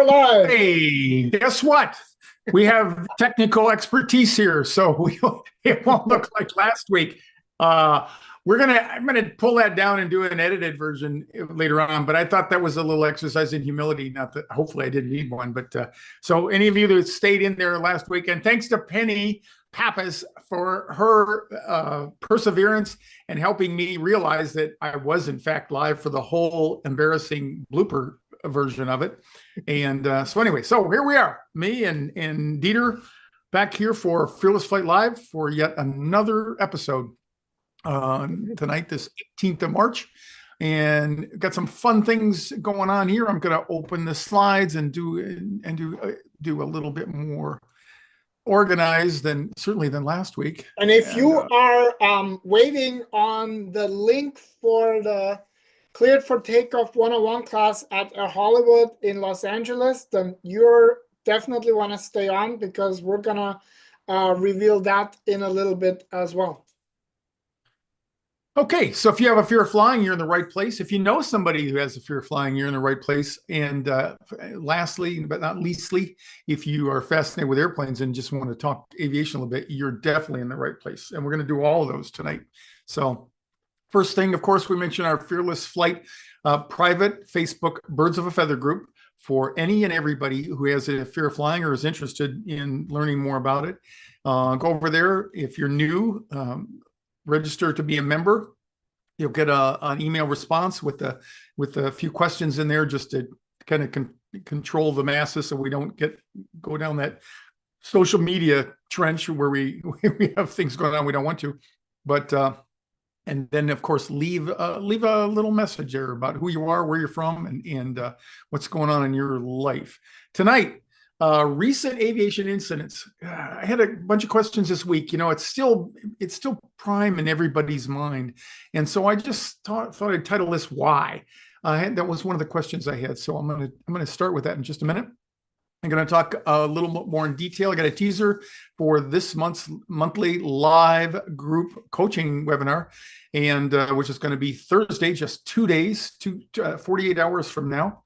alive. Hey, guess what? We have technical expertise here, so it won't look like last week. I'm gonna pull that down and do an edited version later on. But I thought that was a little exercise in humility. Not that hopefully I didn't need one. But so any of you that stayed in there last week, and thanks to Penny Pappas for her perseverance and helping me realize that I was in fact live for the whole embarrassing blooper version of it. And so anyway, so here we are, me and Dieter back here for Fearless Flight Live for yet another episode tonight, this 18th of March. And got some fun things going on here. I'm going to open the slides and do a little bit more organized than last week. And if you are waiting on the link for the Cleared for Takeoff 101 class at Hollywood in Los Angeles, then you're definitely want to stay on, because we're gonna reveal that in a little bit as well. Okay, so if you have a fear of flying, you're in the right place. If you know somebody who has a fear of flying, you're in the right place. And lastly, but not leastly, if you are fascinated with airplanes and just want to talk aviation a little bit, you're definitely in the right place. And we're going to do all of those tonight. So first thing, of course, we mentioned our Fearless Flight private Facebook Birds of a Feather group for any and everybody who has a fear of flying or is interested in learning more about it. Go over there. If you're new, register to be a member. You'll get an email response with a few questions in there, just to kind of control the masses, so we don't go down that social media trench where we have things going on we don't want to. But and then of course leave a little message there about who you are, where you're from, and what's going on in your life tonight. Recent aviation incidents. I had a bunch of questions this week. You know, it's still prime in everybody's mind, and so I just thought I'd title this "Why." That was one of the questions I had. So I'm gonna start with that in just a minute. I'm going to talk a little bit more in detail. I got a teaser for this month's monthly live group coaching webinar, and which is going to be Thursday, just 2 days, 48 hours from now.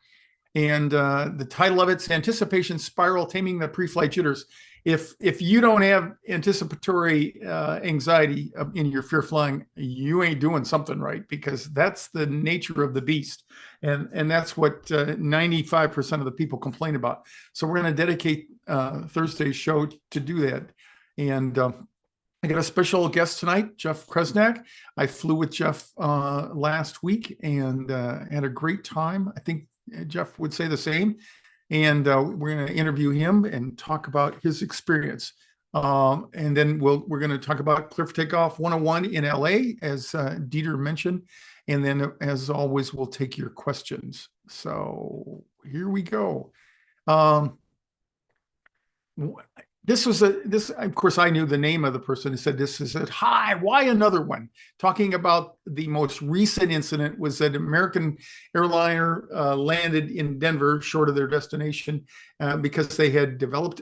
And the title of it's Anticipation Spiral, Taming the Pre-Flight Jitters. If you don't have anticipatory anxiety in your fear flying, you ain't doing something right, because that's the nature of the beast. And that's what 95% of the people complain about. So we're going to dedicate Thursday's show to do that. And I got a special guest tonight, Jeff Kresnak. I flew with Jeff last week and had a great time. I think Jeff would say the same. And we're going to interview him and talk about his experience. And then we're going to talk about Clear for Takeoff 101 in LA, as Dieter mentioned. And then, as always, we'll take your questions. So here we go. This, of course, I knew the name of the person who said this. Is hi, why another one? Talking about the most recent incident was that American airliner landed in Denver short of their destination because they had developed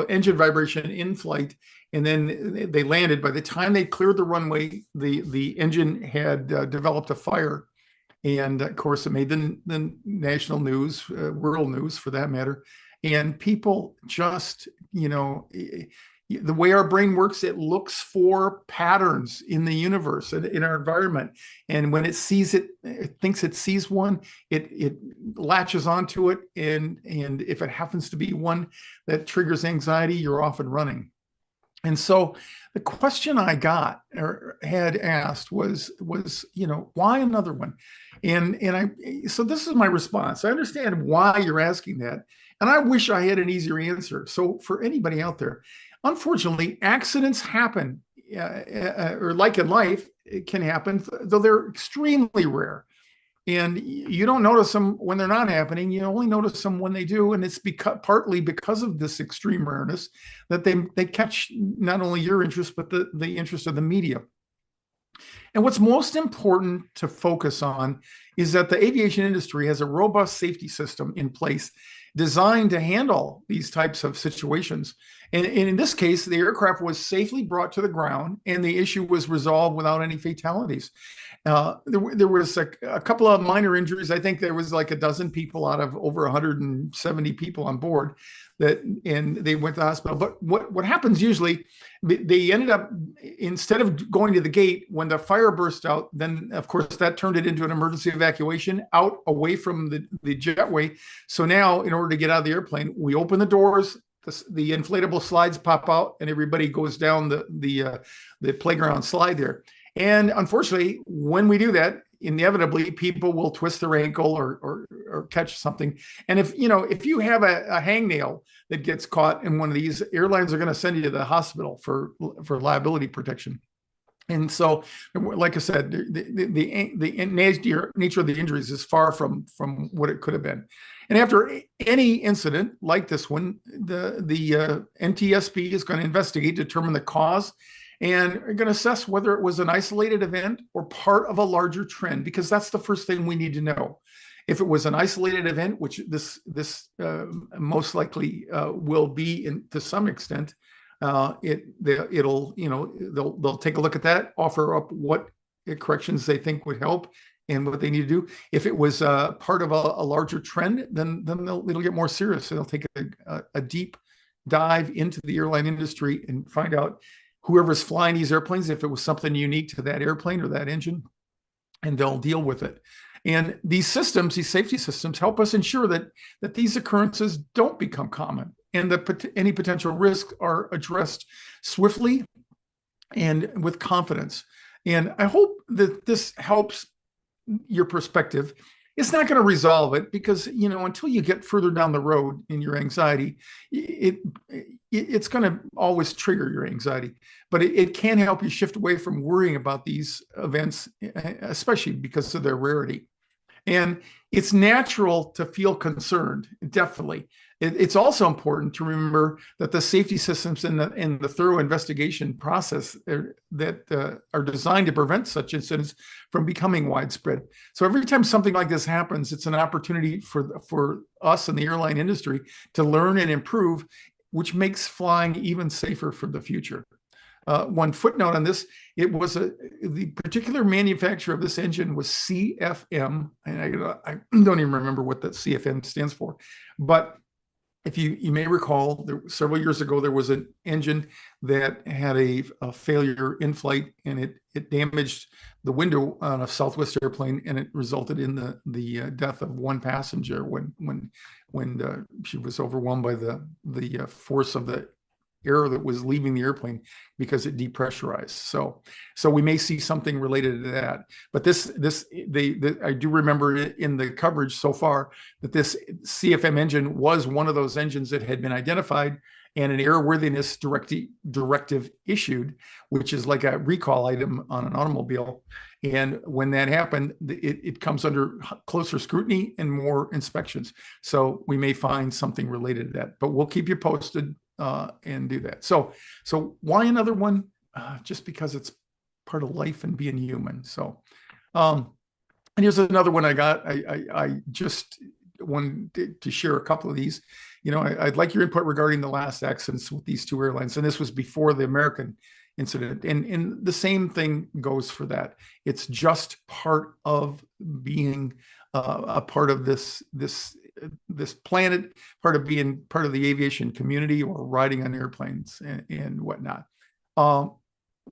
engine vibration in flight, and then they landed. By the time they cleared the runway, the engine had developed a fire, and of course, it made the national news, world news for that matter. And people just, you know, the way our brain works, it looks for patterns in the universe and in our environment. And when it sees it thinks it sees one, it latches onto it. And if it happens to be one that triggers anxiety, you're off and running. And so the question I got or had asked was, you know, why another one? So this is my response. I understand why you're asking that. And I wish I had an easier answer. So for anybody out there, unfortunately, accidents happen, or like in life, it can happen, though they're extremely rare. And you don't notice them when they're not happening. You only notice them when they do. And it's partly because of this extreme rareness that they catch not only your interest, but the interest of the media. And what's most important to focus on is that the aviation industry has a robust safety system in place designed to handle these types of situations. And in this case, the aircraft was safely brought to the ground and the issue was resolved without any fatalities. There was a couple of minor injuries. I think there was like a dozen people out of over 170 people on board and they went to the hospital. But what happens usually, they ended up, instead of going to the gate, when the fire burst out, then of course that turned it into an emergency evacuation out away from the jetway. So now in order to get out of the airplane, we open the doors, the inflatable slides pop out, and everybody goes down the playground slide there. And unfortunately, when we do that, inevitably people will twist their ankle or catch something. And if you have a hangnail that gets caught in one of these, airlines are going to send you to the hospital for liability protection. And so, like I said, the nature of the injuries is far from what it could have been. And after any incident like this one, the NTSB is going to investigate, determine the cause, and are going to assess whether it was an isolated event or part of a larger trend, because that's the first thing we need to know. If it was an isolated event, which this most likely will be to some extent, they'll take a look at that, offer up what corrections they think would help and what they need to do. If it was part of a larger trend, then it'll get more serious. They'll take a deep dive into the airline industry and find out whoever's flying these airplanes, if it was something unique to that airplane or that engine, and they'll deal with it. And these systems, these safety systems, help us ensure that these occurrences don't become common and that any potential risks are addressed swiftly and with confidence. And I hope that this helps your perspective. It's not going to resolve it because, until you get further down the road in your anxiety, it's going to always trigger your anxiety. But it can help you shift away from worrying about these events, especially because of their rarity. And it's natural to feel concerned, definitely. It's also important to remember that the safety systems and the thorough investigation process that are designed to prevent such incidents from becoming widespread. So every time something like this happens, it's an opportunity for us in the airline industry to learn and improve, which makes flying even safer for the future. One footnote on this, it was the particular manufacturer of this engine was CFM, and I don't even remember what that CFM stands for, but if you may recall, several years ago, there was an engine that had a failure in flight, and it damaged the window on a Southwest airplane, and it resulted in the death of one passenger when she was overwhelmed by the force of the air that was leaving the airplane because it depressurized. So we may see something related to that. But I do remember in the coverage so far that this CFM engine was one of those engines that had been identified and an airworthiness directive issued, which is like a recall item on an automobile. And when that happened, it comes under closer scrutiny and more inspections. So we may find something related to that, but we'll keep you posted and do that. So why another one? Just because it's part of life and being human. So, and here's another one I got. I just wanted to share a couple of these. I'd like your input regarding the last accidents with these two airlines, and this was before the American incident, and the same thing goes for that. It's just part of being a part of this planet, part of being part of the aviation community or riding on airplanes and whatnot. I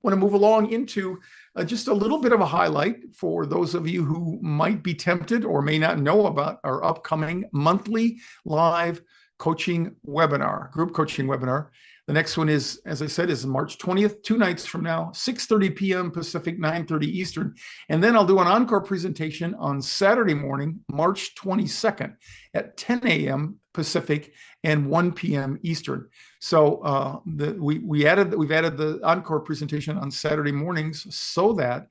want to move along into just a little bit of a highlight for those of you who might be tempted or may not know about our upcoming monthly live coaching webinar, group coaching webinar. The next one is, as I said, is March 20th, 2 nights from now, 6:30 p.m. Pacific, 9:30 Eastern. And then I'll do an encore presentation on Saturday morning, March 22nd at 10 a.m. Pacific and 1 p.m. Eastern. So we've added the encore presentation on Saturday mornings so that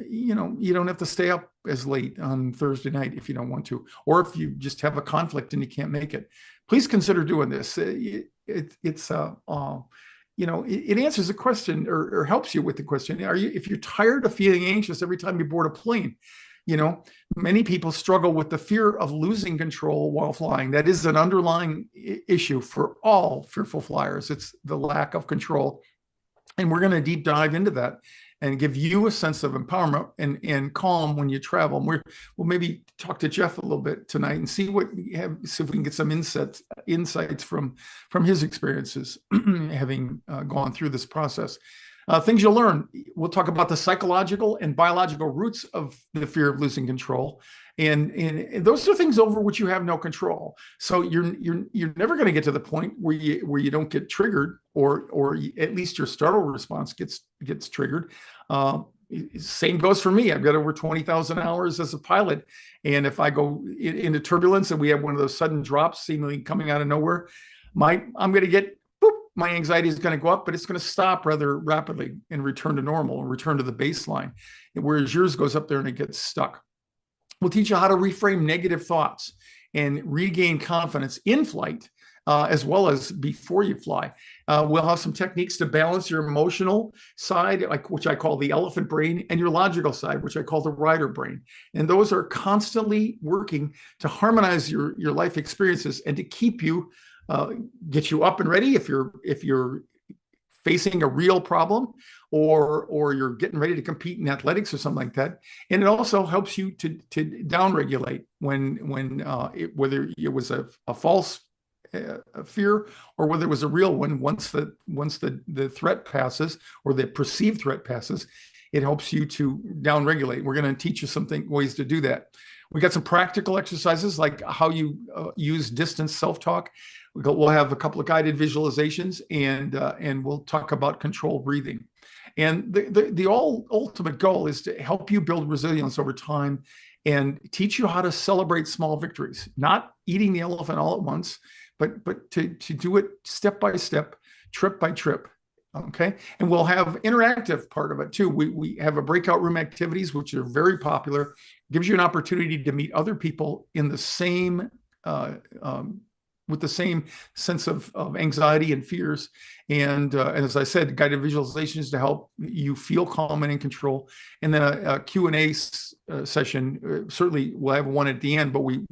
you don't have to stay up as late on Thursday night if you don't want to, or if you just have a conflict and you can't make it. Please consider doing this. It answers a question or helps you with the question. If you're tired of feeling anxious every time you board a plane, You know, many people struggle with the fear of losing control while flying. That is an underlying issue for all fearful flyers. It's the lack of control. And we're going to deep dive into that and give you a sense of empowerment and calm when you travel. And we'll maybe talk to Jeff a little bit tonight and see what we have, see if we can get some insights from his experiences having gone through this process. Things you'll learn. We'll talk about the psychological and biological roots of the fear of losing control. And those are things over which you have no control. So you're never going to get to the point where you don't get triggered, or at least your startle response gets triggered. Same goes for me. I've got over 20,000 hours as a pilot, and if I go into turbulence and we have one of those sudden drops seemingly coming out of nowhere, I'm going to get my anxiety is going to go up, but it's going to stop rather rapidly and return to normal and return to the baseline, whereas yours goes up there and it gets stuck. We'll teach you how to reframe negative thoughts and regain confidence in flight, as well as before you fly. We'll have some techniques to balance your emotional side, which I call the elephant brain, and your logical side, which I call the rider brain. And those are constantly working to harmonize your life experiences and to keep you, get you up and ready if you're facing a real problem, or you're getting ready to compete in athletics or something like that. And it also helps you to downregulate when whether it was a false fear or whether it was a real one. Once the threat passes, or the perceived threat passes, it helps you to downregulate. We're going to teach you some ways to do that. We got some practical exercises like how you use distance self-talk. We'll have a couple of guided visualizations, and we'll talk about controlled breathing. And the ultimate goal is to help you build resilience over time and teach you how to celebrate small victories, not eating the elephant all at once, but to do it step by step, trip by trip. Okay. And we'll have interactive part of it too. We have a breakout room activities, which are very popular. Gives you an opportunity to meet other people in the same with the same sense of anxiety and fears. And as I said, guided visualizations to help you feel calm and in control. And then a Q&A session. Certainly we'll have one at the end, but we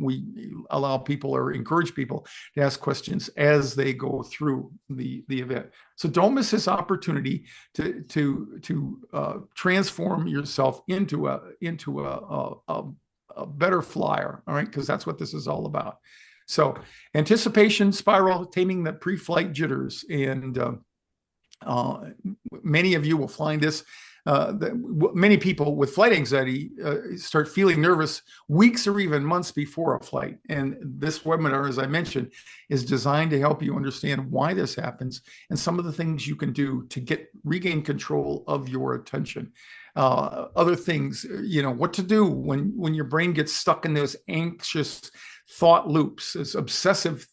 allow people or encourage people to ask questions as they go through the event. So don't miss this opportunity to transform yourself into a better flyer. All right, because that's what this is all about. So anticipation spiral, taming the pre-flight jitters. And many of you will find this. Many people with flight anxiety start feeling nervous weeks or even months before a flight. And this webinar, as I mentioned, is designed to help you understand why this happens and some of the things you can do to regain control of your attention. Other things, what to do when your brain gets stuck in those anxious thought loops, as obsessive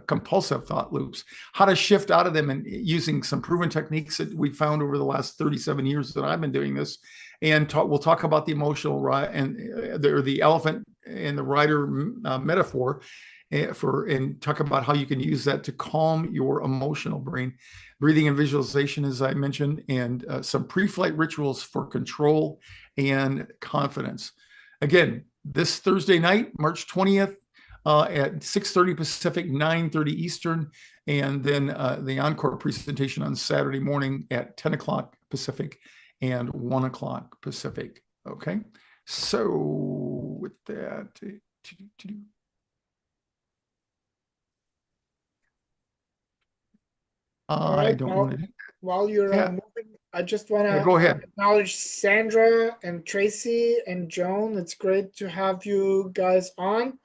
compulsive thought loops, how to shift out of them, and using some proven techniques that we found over the last 37 years that I've been doing this. And we'll talk about the emotional and the elephant and the rider metaphor, and talk about how you can use that to calm your emotional brain. Breathing and visualization, as I mentioned, and some pre-flight rituals for control and confidence. Again, this Thursday night, March 20th, at 6:30 Pacific, 9:30 Eastern, and then the encore presentation on Saturday morning at 10 o'clock Pacific and 1 o'clock Pacific. Okay, so with that, I don't want to. While you're moving, I just want to go ahead. Acknowledge Sandra and Tracy and Joan. It's great to have you guys on.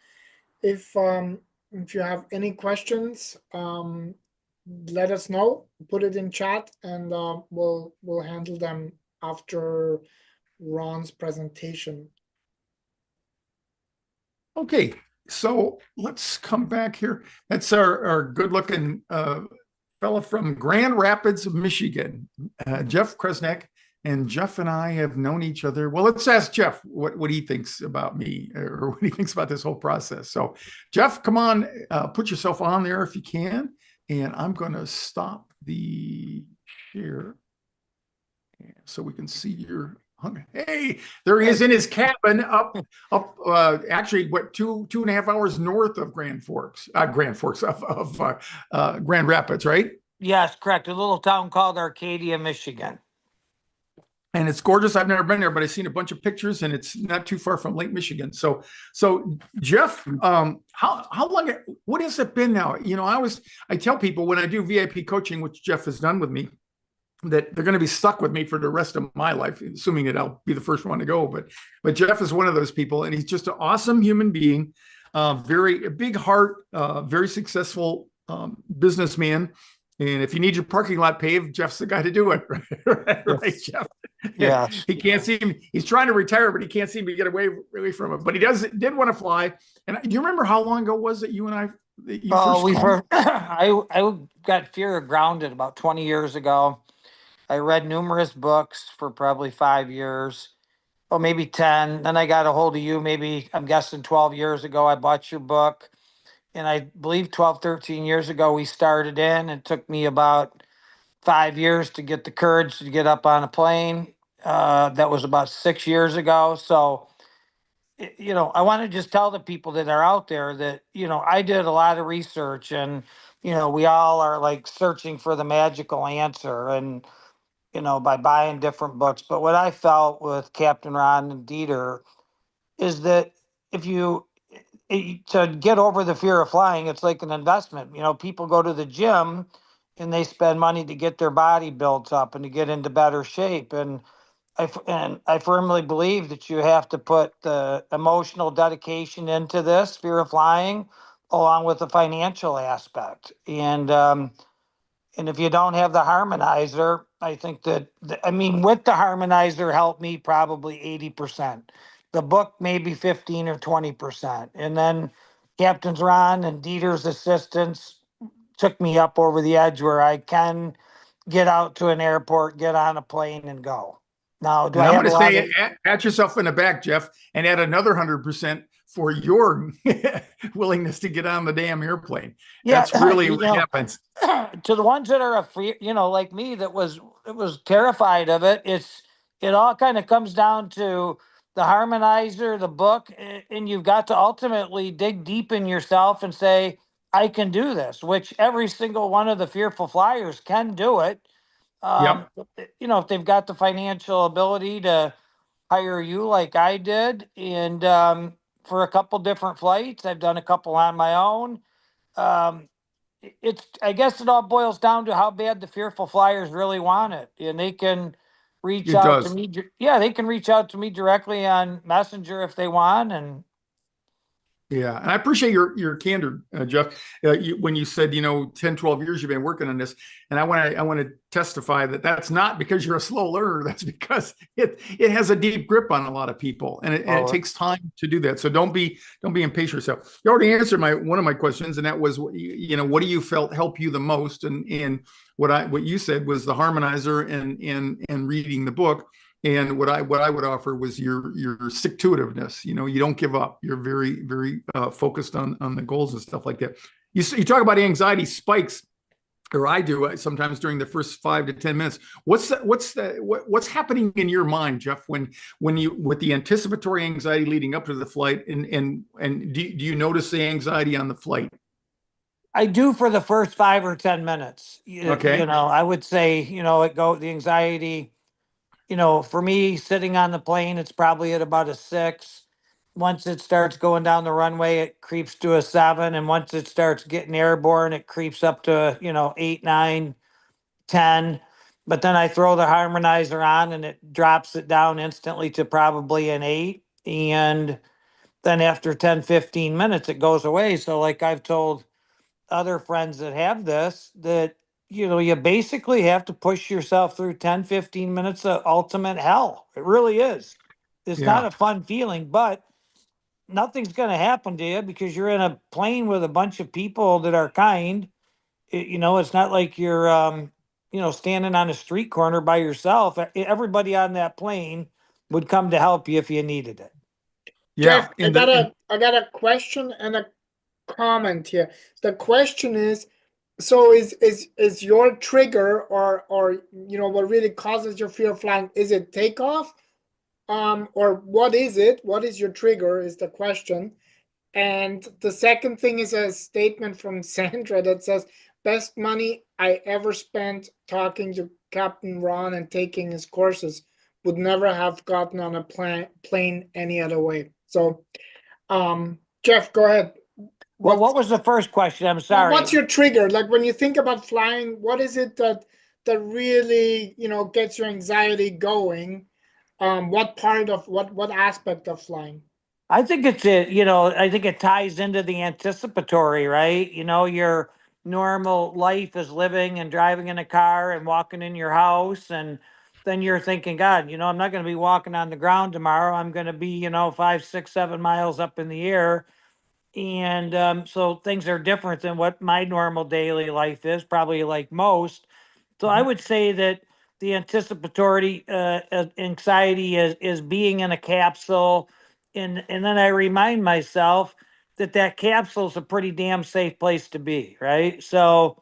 If you have any questions, let us know. Put it in chat, and we'll handle them after Ron's presentation. Okay, so let's come back here. That's our good-looking fella from Grand Rapids, Michigan, Jeff Kresnak. And Jeff and I have known each other. Well, let's ask Jeff what he thinks about me, or what he thinks about this whole process. So, Jeff, come on, put yourself on there if you can. And I'm going to stop the share so we can see your Hey, there he is in his cabin actually, what, 2.5 hours north of Grand Forks, Grand Rapids, right? Yes, correct. A little town called Arcadia, Michigan. And it's gorgeous. I've never been there, but I've seen a bunch of pictures, and it's not too far from Lake Michigan. So Jeff, how long? What has it been now? I tell people when I do VIP coaching, which Jeff has done with me, that they're going to be stuck with me for the rest of my life, assuming that I'll be the first one to go. But Jeff is one of those people, and he's just an awesome human being, very big heart, very successful businessman. And if you need your parking lot paved, Jeff's the guy to do it, right, Jeff? Yeah, he can't seem. He's trying to retire, but he can't seem to get away from it. But he did want to fly. And do you remember how long ago was it you and I? That you I got fear of grounded about 20 years ago. I read numerous books for probably 5 years, or maybe 10. Then I got a hold of you, maybe I'm guessing 12 years ago. I bought your book. And I believe 12, 13 years ago, we started in. It took me about 5 years to get the courage to get up on a plane. That was about 6 years ago. So, I want to just tell the people that are out there that, I did a lot of research, and, we all are like searching for the magical answer, and, by buying different books. But what I felt with Capt Ron and Dieter is that if to get over the fear of flying, it's like an investment. People go to the gym and they spend money to get their body built up and to get into better shape. And I firmly believe that you have to put the emotional dedication into this fear of flying, along with the financial aspect. And if you don't have the harmonizer, I think that, with the harmonizer helped me probably 80%. The book maybe 15 or 20%. And then Captains Ron and Dieter's assistants took me up over the edge where I can get out to an airport, get on a plane, and go. Now, do and I I'm have going a to lot say, of... pat yourself in the back, Jeff, and add another 100% for your willingness to get on the damn airplane. Yeah, That's really what happens. To the ones that are afraid, like me, that was terrified of it. It all kind of comes down to the harmonizer, the book, and you've got to ultimately dig deep in yourself and say, I can do this, which every single one of the fearful flyers can do it. Yep. If they've got the financial ability to hire you like I did, and for a couple different flights, I've done a couple on my own. I guess it all boils down to how bad the fearful flyers really want it, and they can reach It out to does. me. Yeah, they can reach out to me directly on Messenger if they want. And Yeah, and I appreciate your candor, Jeff. When you said 10, 12 years you've been working on this, and I want to testify that that's not because you're a slow learner. That's because it has a deep grip on a lot of people, and it takes time to do that. So don't be impatient yourself. You already answered one of my questions, and that was what do you felt help you the most, and what you said was the harmonizer and reading the book. And what I would offer was your stick-to-itiveness. You don't give up. You're very, very focused on the goals and stuff like that. You talk about anxiety spikes, or I do sometimes during the first 5 to 10 minutes. What's happening in your mind, Jeff, when you with the anticipatory anxiety leading up to the flight, and do you notice the anxiety on the flight? I do for the first 5 or 10 minutes. Okay. I would say the anxiety. For me, sitting on the plane, it's probably at about a 6. Once it starts going down the runway, it creeps to a 7. And once it starts getting airborne, it creeps up to, 8, 9, 10. But then I throw the harmonizer on and it drops it down instantly to probably an 8. And then after 10, 15 minutes, it goes away. So like I've told other friends that have this, that you basically have to push yourself through 10, 15 minutes of ultimate hell. It really is. It's not a fun feeling, but nothing's going to happen to you because you're in a plane with a bunch of people that are kind. It's not like you're standing on a street corner by yourself. Everybody on that plane would come to help you if you needed it. Jeff, I got a question and a comment here. The question is, so is your trigger or what really causes your fear of flying, is it takeoff or what is it? What is your trigger is the question. And the second thing is a statement from Sandra that says, best money I ever spent talking to Captain Ron and taking his courses. Would never have gotten on a plane any other way. So, Jeff, go ahead. Well, what was the first question? I'm sorry. What's your trigger? Like when you think about flying, what is it that really, gets your anxiety going? What part of what aspect of flying? I think I think it ties into the anticipatory, right? Your normal life is living and driving in a car and walking in your house. And then you're thinking, God, I'm not going to be walking on the ground tomorrow. I'm going to be, 5, 6, 7 miles up in the air. And so things are different than what my normal daily life is, probably like most. So I would say that the anticipatory anxiety is being in a capsule, and then I remind myself that capsule is a pretty damn safe place to be, right? So,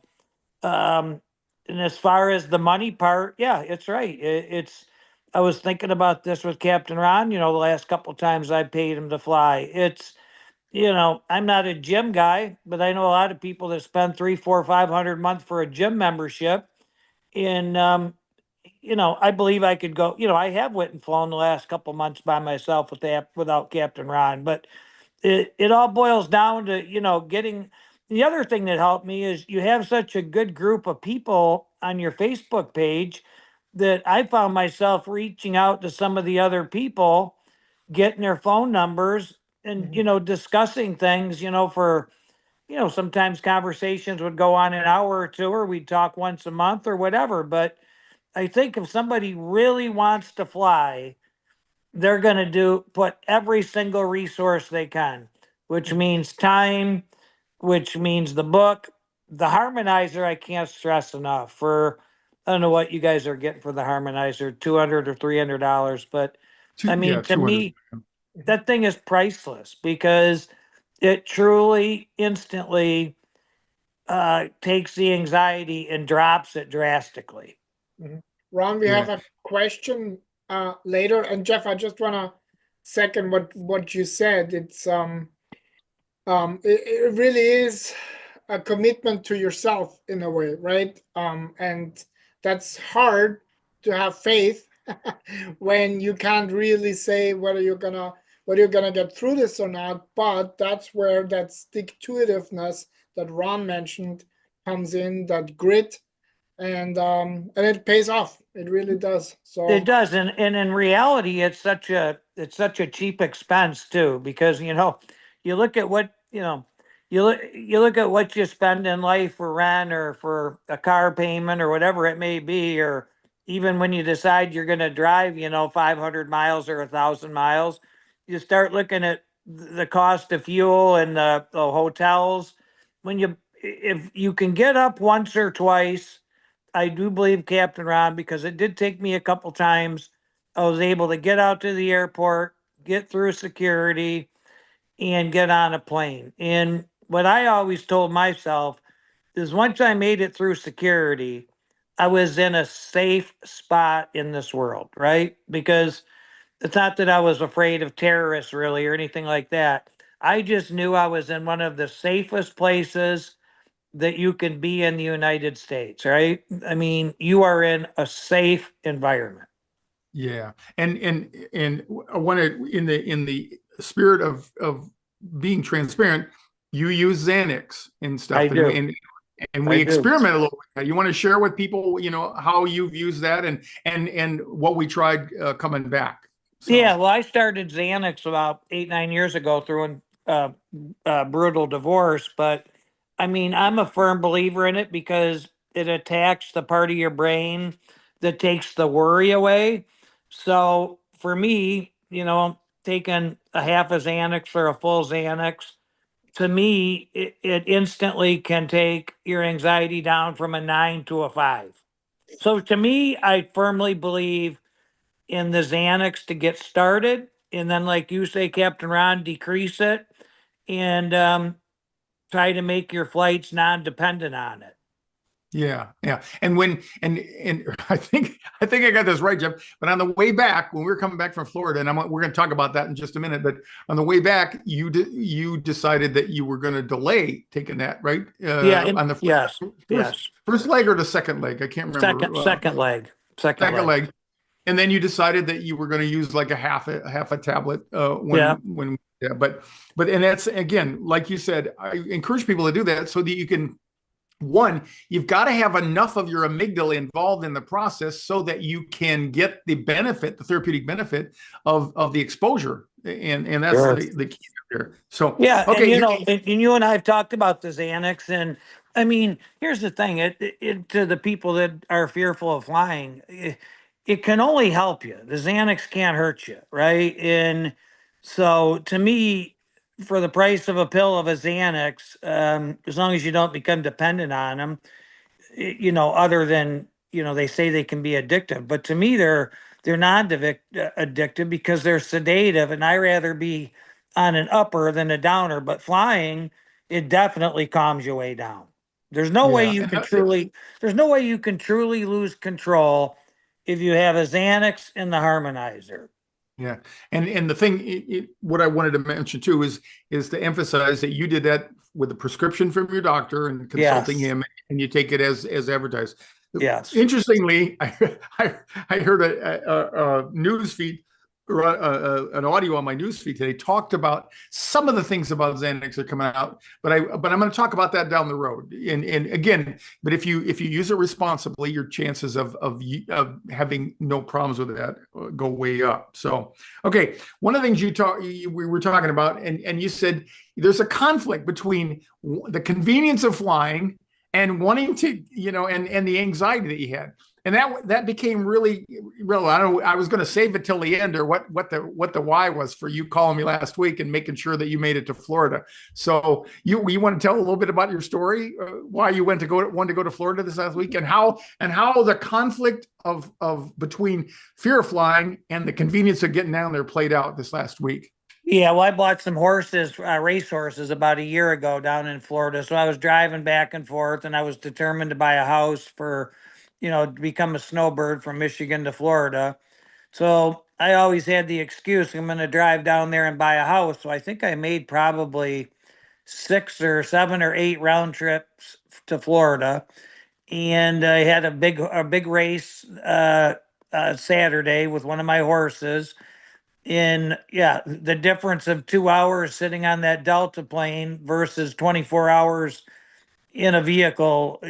and as far as the money part, yeah, it's right. It's I was thinking about this with Captain Ron. The last couple times I paid him to fly, I'm not a gym guy, but I know a lot of people that spend 3, 4, 500 a month for a gym membership. And I believe I could go. I have went and flown the last couple months by myself without Captain Ron. But it all boils down to getting. The other thing that helped me is you have such a good group of people on your Facebook page that I found myself reaching out to some of the other people, getting their phone numbers, and discussing things. For sometimes conversations would go on an hour or two, or we'd talk once a month or whatever. But I think if somebody really wants to fly, they're going to put every single resource they can, which means time, which means the book, the harmonizer. I can't stress enough I don't know what you guys are getting for the harmonizer, $200 or $300, but I mean, to 200. me, that thing is priceless because it truly instantly takes the anxiety and drops it drastically. Ron, we have a question later, and Jeff, I just want to second what you said. It's it really is a commitment to yourself in a way, right? And that's hard to have faith when you can't really say whether you're gonna get through this or not. But that's where that stick-to-itiveness that Ron mentioned comes in, that grit, and it pays off. It really does. So it does, and in reality, it's such a cheap expense too, because you look at what you look at what you spend in life for rent or for a car payment or whatever it may be, or even when you decide you're going to drive 500 miles or 1,000 miles, you start looking at the cost of fuel and the hotels. If you can get up once or twice, I do believe Captain Ron, because it did take me a couple times. I was able to get out to the airport, get through security, and get on a plane. And what I always told myself is once I made it through security, I was in a safe spot in this world, right? Because it's not that I was afraid of terrorists really or anything like that. I just knew I was in one of the safest places that you can be in the United States, right? I mean, you are in a safe environment. Yeah, and I want to, in the spirit of being transparent, you use Xanax and stuff, I do. and we experiment a little with that. You want to share with people, how you've used that and what we tried coming back. So. Yeah, well, I started Xanax about 8, 9 years ago through a brutal divorce, but I mean, I'm a firm believer in it because it attacks the part of your brain that takes the worry away. So for me, taking a half a Xanax or a full Xanax, to me, it instantly can take your anxiety down from a 9 to a 5. So to me, I firmly believe in the Xanax to get started. And then, like you say, Captain Ron, decrease it and try to make your flights non-dependent on it. Yeah, yeah. And I think I got this right, Jeff. But on the way back, when we were coming back from Florida, and we're going to talk about that in just a minute. But on the way back, you decided that you were going to delay taking that, right? Yeah. On the Yes. first Yes. first leg or the second leg? I can't remember. Second leg. Second Second leg. leg. And then you decided that you were going to use like a half a tablet Yeah. when yeah. But and that's again, like you said, I encourage people to do that so that you can. One, you've got to have enough of your amygdala involved in the process so that you can get the benefit, the therapeutic benefit of the exposure, and that's Sure. the key there. So Yeah, okay, and you and I have talked about the Xanax, and I mean, here's the thing: to the people that are fearful of flying, it can only help you. The Xanax can't hurt you, right? And so, to me, for the price of a pill of a Xanax, as long as you don't become dependent on them, other than, they say they can be addictive, but to me, they're not addictive because they're sedative, and I rather be on an upper than a downer. But flying, it definitely calms you way down. There's no way yeah, you can truly, there's no way you can truly lose control if you have a Xanax and the harmonizer. yeah, and the thing, what I wanted to mention too is to emphasize that you did that with a prescription from your doctor and consulting Yes. him, and you take it as advertised. Yes. Interestingly, I heard a news feed or an audio on my news feed today talked about some of the things about Xanax that are coming out, but I'm going to talk about that down the road. And again, but if you use it responsibly, your chances of having no problems with that go way up. So, okay, one of the things we were talking about, and you said there's a conflict between the convenience of flying and wanting to, and the anxiety that you had. And that became really. I was going to save it till the end, or what the why was for you calling me last week and making sure that you made it to Florida. So you want to tell a little bit about your story, why you wanted to go to Florida this last week, and how the conflict of between fear of flying and the convenience of getting down there played out this last week. Yeah, well, I bought some horses, race horses, about a year ago down in Florida. So I was driving back and forth, and I was determined to buy a house for, to become a snowbird from Michigan to Florida. So I always had the excuse, I'm going to drive down there and buy a house. So I think I made probably 6 or 7 or 8 round trips to Florida, and I had a big race Saturday with one of my horses. In yeah, the difference of 2 hours sitting on that Delta plane versus 24 hours in a vehicle,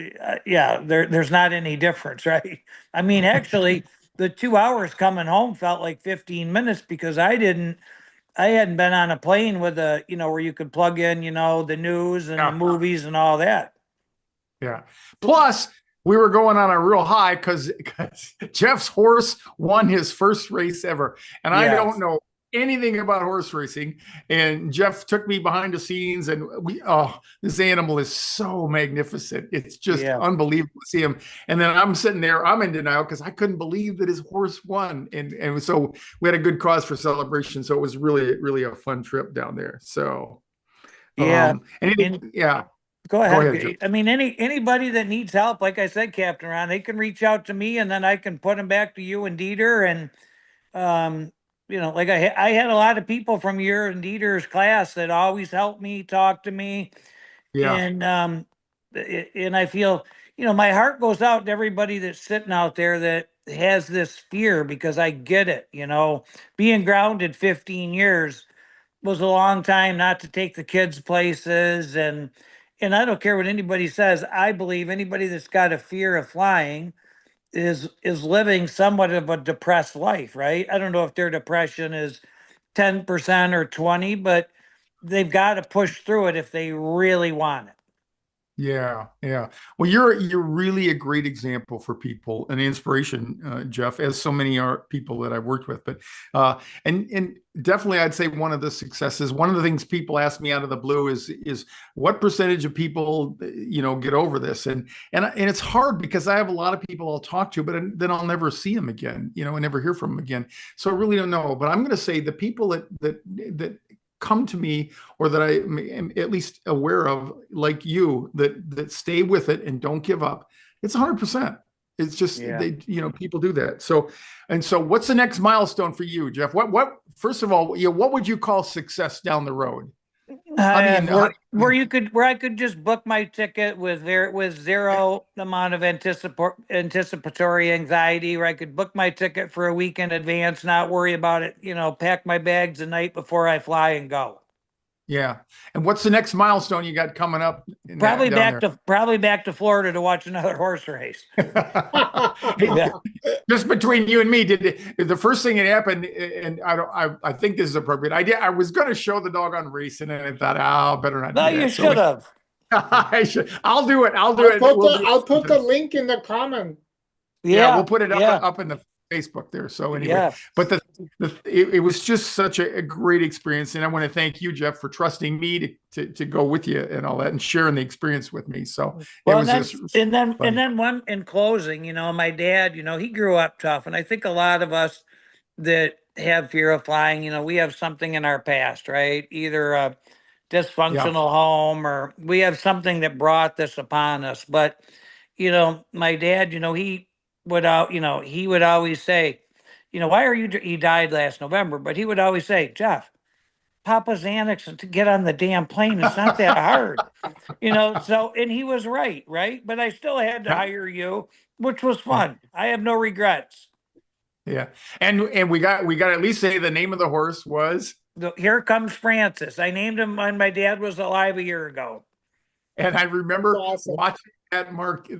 there's not any difference, right? I mean, actually, the 2 hours coming home felt like 15 minutes because I hadn't been on a plane with where you could plug in, the news and the movies and all that. Yeah. Plus, we were going on a real high because Jeff's horse won his first race ever. And I don't know anything about horse racing. And Jeff took me behind the scenes, and this animal is so magnificent. It's just unbelievable to see him. And then I'm sitting there, I'm in denial because I couldn't believe that his horse won. And so we had a good cause for celebration. So it was really, really a fun trip down there. So, Go ahead. I mean, anybody that needs help, like I said, Captain Ron, they can reach out to me, and then I can put them back to you and Dieter. And like I had a lot of people from your and Dieter's class that always help me, talk to me, and I feel my heart goes out to everybody that's sitting out there that has this fear, because I get it. Being grounded 15 years was a long time not to take the kids places, and I don't care what anybody says. I believe anybody that's got a fear of flying is living somewhat of a depressed life, right? I don't know if their depression is 10% or 20, but they've got to push through it if they really want it. Yeah, yeah. Well, you're really a great example for people, an inspiration, Jeff, as so many are people that I've worked with. But and definitely, I'd say one of the successes. One of the things people ask me out of the blue is what percentage of people get over this, and it's hard because I have a lot of people I'll talk to, but then I'll never see them again, and never hear from them again. So I really don't know. But I'm going to say the people that come to me, or that I am at least aware of, like you, that stay with it and don't give up. It's 100%. It's just, Yeah. they, people do that. So what's the next milestone for you, Jeff? First of all, what would you call success down the road? Where I could just book my ticket with zero amount of anticipatory anxiety, where I could book my ticket for a week in advance, not worry about it, pack my bags the night before I fly and go. Yeah. And what's the next milestone you got coming up? Probably back to Florida to watch another horse race. Yeah. Just between you and me, the first thing that happened, and I think this is appropriate. I was going to show the dog on racing, and I thought, oh, better not. No, do that. you should have. I should. I'll do it. I'll put the link in the comment. Yeah, we'll put it up in the Facebook there. So anyway, but it was just such a great experience, and I want to thank you, Jeff, for trusting me to go with you and all that, and sharing the experience with me. So and then one in closing, my dad, he grew up tough, and I think a lot of us that have fear of flying, we have something in our past, right? Either a dysfunctional home, or we have something that brought this upon us. But my dad, he would always say, why are you, he died last November, but he would always say, Jeff, Papa's Xanax to get on the damn plane. It's not that hard, so, and he was right. But I still had to hire you, which was fun. I have no regrets. Yeah. And we got to at least say the name of the horse was Here Comes Francis. I named him when my dad was alive a year ago. And I remember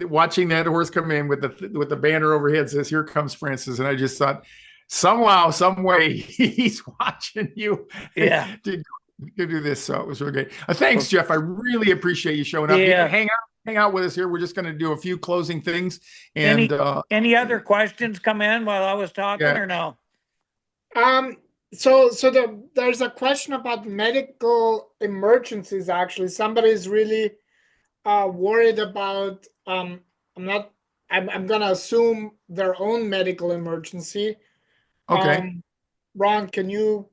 watching that horse come in with the banner overhead says, "Here comes Francis," and I just thought, somehow, some way, he's watching you. Yeah. to do this. So it was really great. Thanks, Jeff. I really appreciate you showing up. Yeah. Hang out with us here. We're just going to do a few closing things. And any other questions come in while I was talking or no? So there's a question about medical emergencies. Actually, somebody's really worried about. I'm gonna assume their own medical emergency. Okay. Ron, can you?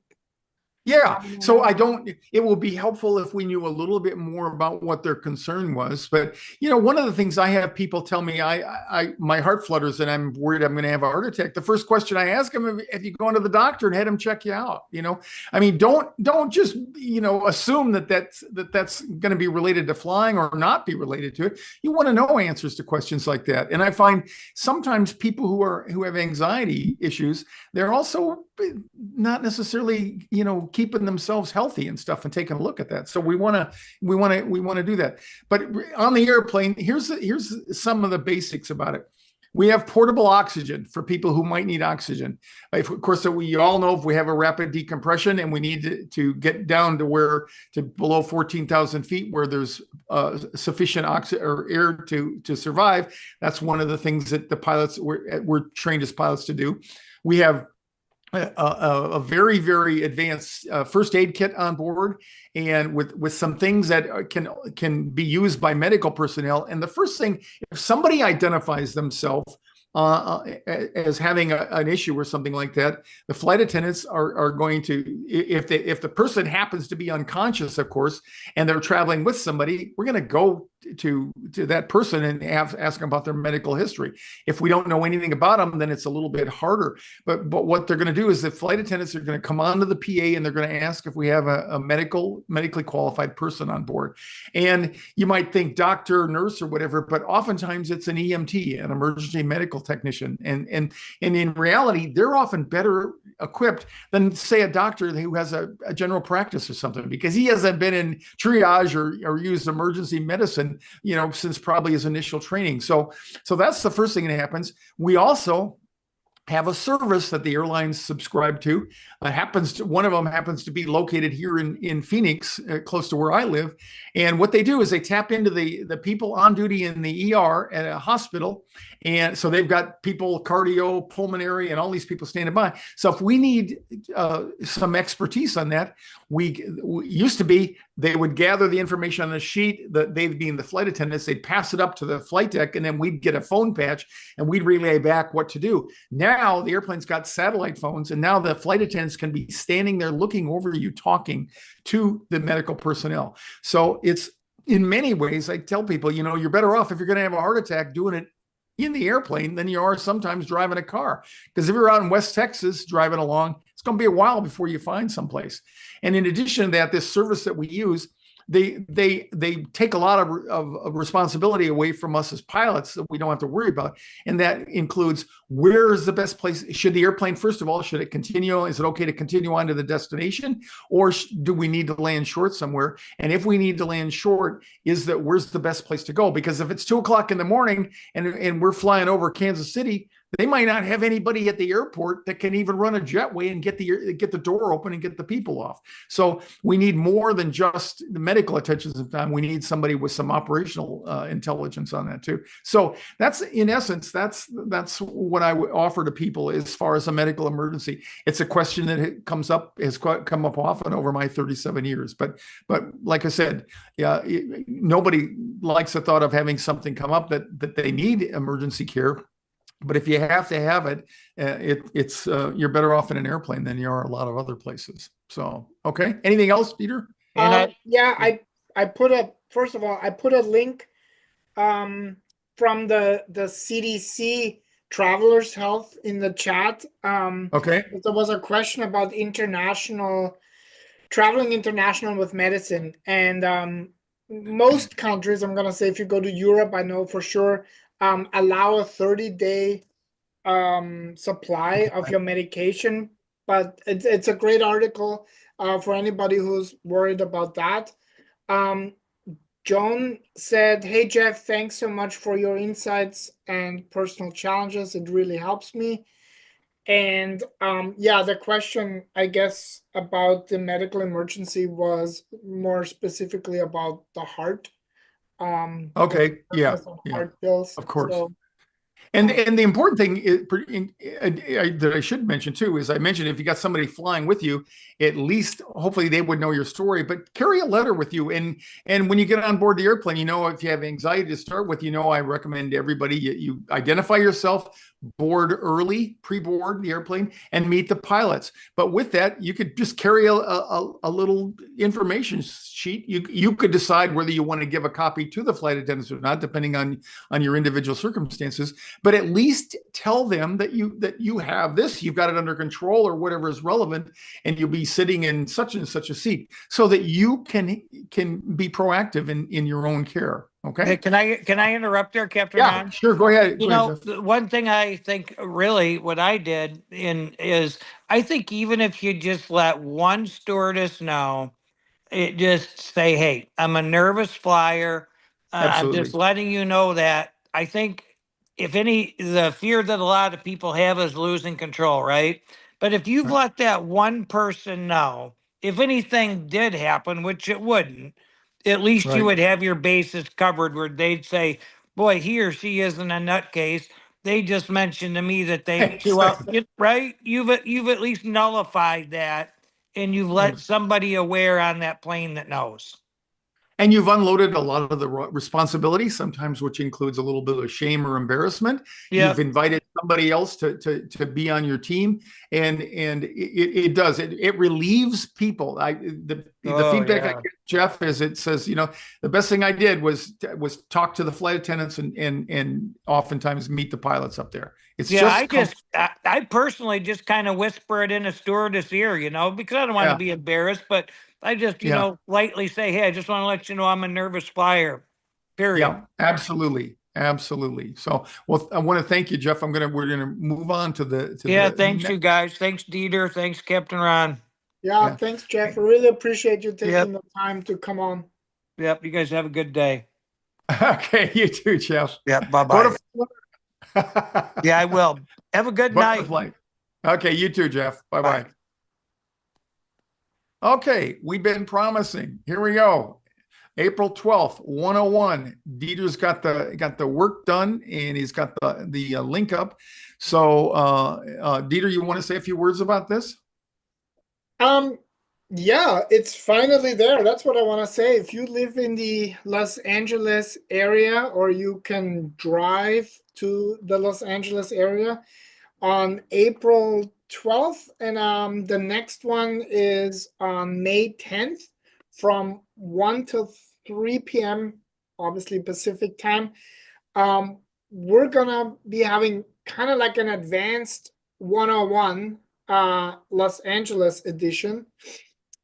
Yeah. So it will be helpful if we knew a little bit more about what their concern was. But, one of the things I have people tell me, my heart flutters and I'm worried I'm going to have a heart attack. The first question I ask them, if you go into the doctor and had him check you out, I mean, don't just, assume that's going to be related to flying or not be related to it. You want to know answers to questions like that. And I find sometimes people who have anxiety issues, they're also not necessarily, keeping themselves healthy and stuff and taking a look at that. So we want to do that. But on the airplane, here's some of the basics about it. We have portable oxygen for people who might need oxygen. Of course, we all know if we have a rapid decompression and we need to get down to below 14,000 feet where there's sufficient oxygen or air to survive. That's one of the things that the pilots we're trained as pilots to do. We have a very, very advanced first aid kit on board, and with some things that can be used by medical personnel. And the first thing, if somebody identifies themselves as having an issue or something like that, the flight attendants are going to, if the person happens to be unconscious, of course, and they're traveling with somebody, we're going to go to that person and ask them about their medical history. If we don't know anything about them, then it's a little bit harder. But what they're going to do is the flight attendants are going to come onto the PA and they're going to ask if we have a medically qualified person on board. And you might think doctor, nurse, or whatever, but oftentimes it's an EMT, an emergency medical technician. And in reality, they're often better equipped than, say, a doctor who has a general practice or something, because he hasn't been in triage or used emergency medicine, since probably his initial training. So that's the first thing that happens. We also have a service that the airlines subscribe to. One of them happens to be located here in Phoenix, close to where I live. And what they do is they tap into the people on duty in the ER at a hospital. And so they've got people, cardio, pulmonary, and all these people standing by. So if we need some expertise on that, we used to be, they would gather the information on a sheet, they being the flight attendants, they'd pass it up to the flight deck, and then we'd get a phone patch and we'd relay back what to do. Now the airplane's got satellite phones, and now the flight attendants can be standing there looking over you, talking to the medical personnel. So it's, in many ways, I tell people, you're better off, if you're going to have a heart attack, doing it in the airplane than you are sometimes driving a car. Because if you're out in West Texas driving along, it's going to be a while before you find someplace. And in addition to that, this service that we use, they take a lot of responsibility away from us as pilots that we don't have to worry about. And that includes, where is the best place? Should the airplane, first of all, should it continue? Is it okay to continue on to the destination? Or do we need to land short somewhere? And if we need to land short, where's the best place to go? Because if it's 2:00 in the morning and we're flying over Kansas City, they might not have anybody at the airport that can even run a jetway and get the door open and get the people off. So we need more than just the medical attention sometimes. We need somebody with some operational intelligence on that too. So that's, in essence, that's what I would offer to people as far as a medical emergency. It's a question that has come up often over my 37 years. But like I said, nobody likes the thought of having something come up that they need emergency care. But if you have to have it, it's you're better off in an airplane than you are a lot of other places. So, okay. Anything else, Peter? I put a link from the CDC Travelers Health in the chat. Okay. There was a question about traveling international with medicine, and most countries, I'm gonna say, if you go to Europe, I know for sure, allow a 30-day supply of your medication. But it's a great article for anybody who's worried about that. Joan said, "Hey Jeff, thanks so much for your insights and personal challenges. It really helps me." And the question, I guess, about the medical emergency was more specifically about the heart. Okay. Yeah. Heart pills. Of course. So, and the important thing that I should mention too is, I mentioned, if you got somebody flying with you, at least hopefully they would know your story, but carry a letter with you. And when you get on board the airplane, if you have anxiety to start with, I recommend everybody, you identify yourself, board early, pre-board the airplane, and meet the pilots. But with that, you could just carry a little information sheet. You could decide whether you want to give a copy to the flight attendants or not, depending on your individual circumstances. But at least tell them that you have this, you've got it under control, or whatever is relevant, and you'll be sitting in such and such a seat, so that you can be proactive in your own care. Okay. Hey, can I interrupt there, Capt Ron? Yeah, sure. Go ahead. One thing I think, really what I did is I think even if you just let one stewardess know, just say, "Hey, I'm a nervous flyer. I'm just letting you know that." I think the fear that a lot of people have is losing control, right? But if you've let that one person know, if anything did happen, which it wouldn't, at least you would have your bases covered, where they'd say, "Boy, he or she isn't a nutcase. They just mentioned to me that they right." You've at least nullified that, and you've let somebody aware on that plane that knows. And you've unloaded a lot of the responsibility, sometimes which includes a little bit of shame or embarrassment. Yep. You've invited somebody else to be on your team, and it does. It relieves people. The feedback I get, Jeff, is it says, the best thing I did was talk to the flight attendants and oftentimes meet the pilots up there. I personally just kind of whisper it in a stewardess ear, because I don't want to be embarrassed, but I just, lightly say, "Hey, I just want to let you know I'm a nervous flyer." Period. Yeah, absolutely. Absolutely. So, well, I want to thank you, Jeff. We're going to move on to the thanks you guys. Thanks, Dieter. Thanks, Capt Ron. Yeah, thanks, Jeff. I really appreciate you taking the time to come on. Yep. You guys have a good day. Okay. You too, Jeff. Yep. Bye-bye. Yeah, I will. Have a good night. Okay. You too, Jeff. Bye-bye. Okay, we've been promising. Here we go. April 12th, 101. Dieter's got the work done, and he's got the link up. So, Dieter, you want to say a few words about this? Yeah, it's finally there. That's what I want to say. If you live in the Los Angeles area, or you can drive to the Los Angeles area on April 12th, and the next one is on May 10th from 1 to 3 p.m. obviously Pacific time. we're gonna be having kind of like an advanced 101 Los Angeles edition,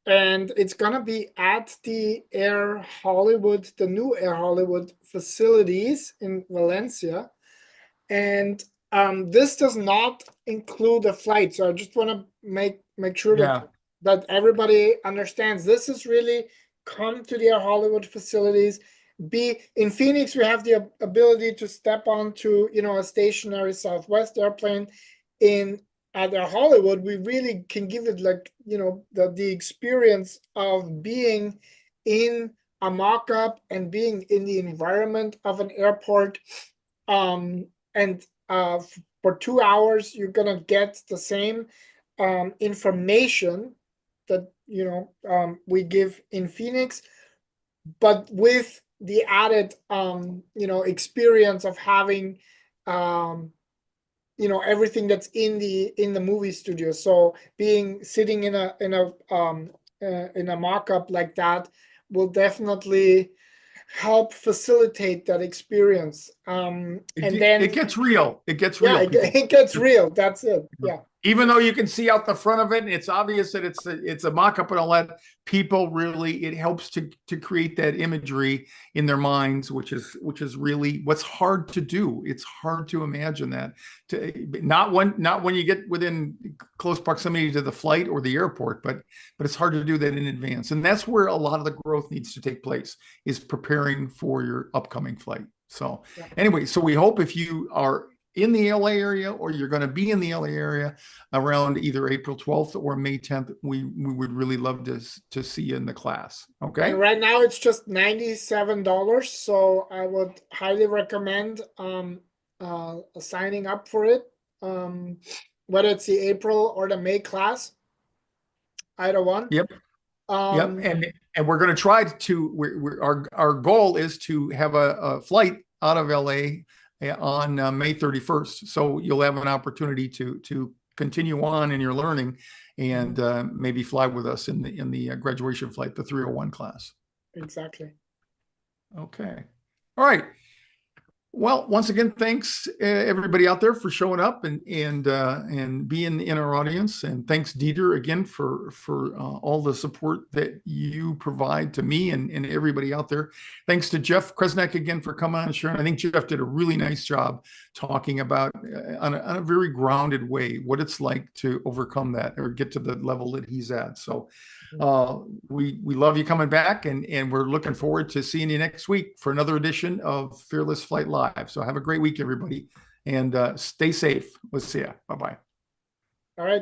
and it's gonna be at the Air Hollywood, the new Air Hollywood facilities in Valencia. And this does not include a flight, so I just want to make sure that everybody understands this is really come to the Air Hollywood facilities. Be in Phoenix, we have the ability to step onto, you know, a stationary Southwest airplane. At Air Hollywood, we really can give it, like, you know, the experience of being in a mock-up and being in the environment of an airport. And for 2 hours, you're gonna get the same information that, you know, we give in Phoenix, but with the added you know, experience of having you know, everything that's in the movie studio. So sitting in a mock-up like that will definitely help facilitate that experience. And then it gets real. It gets real. It gets real. That's it. Yeah. Even though you can see out the front of it, and it's obvious that it's a mock-up and all that, people really, it helps to create that imagery in their minds, which is really what's hard to do. It's hard to imagine that. Not when you get within close proximity to the flight or the airport, but it's hard to do that in advance. And that's where a lot of the growth needs to take place, is preparing for your upcoming flight. So anyway, so we hope if you are in the LA area, or you're going to be in the LA area around either April 12th or May 10th, we would really love to see you in the class. Okay. And right now it's just $97. So I would highly recommend signing up for it. Whether it's the April or the May class, either one. Yep. And we're going to try to, our goal is to have a flight out of LA on May 31st. So you'll have an opportunity to continue on in your learning and maybe fly with us in the graduation flight, the 301 class. Exactly. Okay. All right. Well, once again, thanks everybody out there for showing up and being in our audience, and thanks Dieter again for all the support that you provide to me and everybody out there. Thanks to Jeff Kresnak again for coming on and sharing. I think Jeff did a really nice job talking about on a very grounded way what it's like to overcome that or get to the level that he's at. So we love you coming back, and we're looking forward to seeing you next week for another edition of Fearless Flight Live. So have a great week, everybody, and stay safe. We'll see ya. Bye-bye. All right.